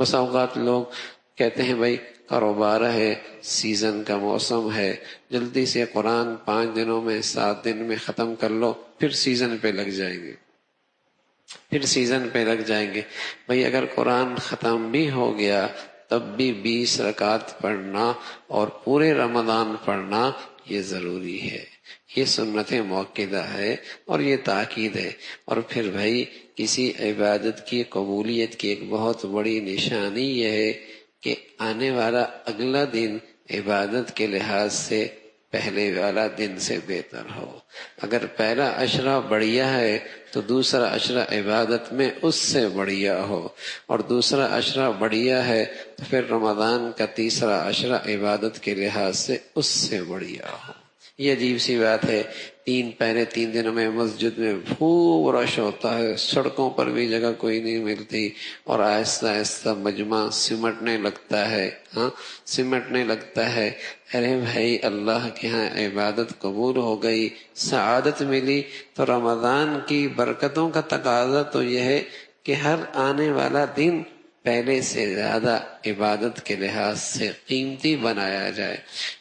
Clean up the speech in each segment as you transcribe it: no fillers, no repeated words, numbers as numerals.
بس اوقات لوگ کہتے ہیں بھائی کاروبار ہے، سیزن کا موسم ہے، جلدی سے قرآن 5 دنوں میں 7 دن میں ختم کر لو، پھر سیزن پہ لگ جائیں گے، پھر سیزن پہ لگ جائیں گے۔ بھائی اگر قرآن ختم بھی ہو گیا تب بھی 20 رکعت پڑھنا اور پورے رمضان پڑھنا یہ ضروری ہے، یہ سنت موقدہ ہے اور یہ تاکید ہے۔ اور پھر بھائی کسی عبادت کی قبولیت کی ایک بہت بڑی نشانی یہ ہے کہ آنے والا اگلا دن عبادت کے لحاظ سے پہلے والا دن سے بہتر ہو۔ اگر پہلا عشرہ بڑھیا ہے تو دوسرا عشرہ عبادت میں اس سے بڑھیا ہو، اور دوسرا عشرہ بڑھیا ہے تو پھر رمضان کا تیسرا عشرہ عبادت کے لحاظ سے اس سے بڑھیا ہو۔ یہ عجیب سی بات ہے، پہلے 3 دنوں میں مسجد میں خوب رش ہوتا ہے، سڑکوں پر بھی جگہ کوئی نہیں ملتی، اور آہستہ آہستہ مجمع سمٹنے لگتا ہے، سمٹنے لگتا ہے۔ ارے بھائی اللہ کے ہاں عبادت قبول ہو گئی، سعادت ملی، تو رمضان کی برکتوں کا تقاضا تو یہ ہے کہ ہر آنے والا دن پہلے سے زیادہ عبادت کے لحاظ سے قیمتی بنایا جائے۔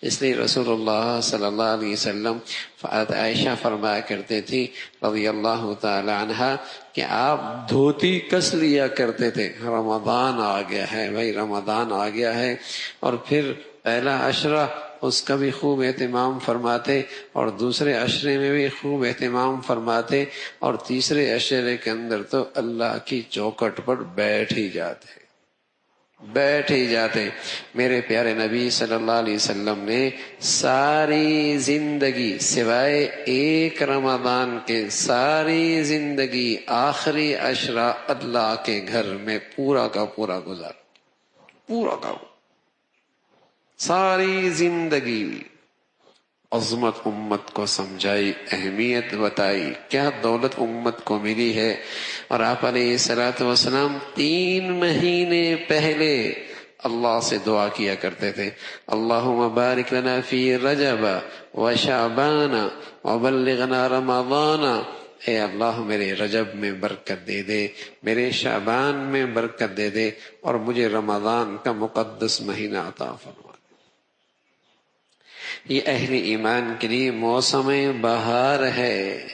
اس لیے رسول اللہ صلی اللہ علیہ وسلم، عائشہ فرمایا کرتے تھی رضی اللہ تعالی عنہا کہ آپ دھوتی کس لیا کرتے تھے، رمضان آ گیا ہے بھائی، رمضان آ گیا ہے، اور پھر پہلا عشرہ اس کا بھی خوب اہتمام فرماتے، اور دوسرے عشرے میں بھی خوب اہتمام فرماتے، اور تیسرے عشرے کے اندر تو اللہ کی چوکھٹ پر بیٹھ ہی جاتے۔ میرے پیارے نبی صلی اللہ علیہ وسلم نے ساری زندگی سوائے ایک رمضان کے، ساری زندگی آخری عشرہ اللہ کے گھر میں پورا کا پورا گزارا، پورا کا ساری زندگی عظمت امت کو سمجھائی، اہمیت بتائی، کیا دولت امت کو ملی ہے۔ اور آپ علیہ الصلوۃ والسلام 3 مہینے پہلے اللہ سے دعا کیا کرتے تھے، اللہم بارک لنا فی رجب وشعبان وبلغنا رمضان، اے اللہ میرے رجب میں برکت دے دے، میرے شعبان میں برکت دے دے، اور مجھے رمضان کا مقدس مہینہ عطا فرما۔ یہ اہل ایمان کے لیے موسم بہار ہے،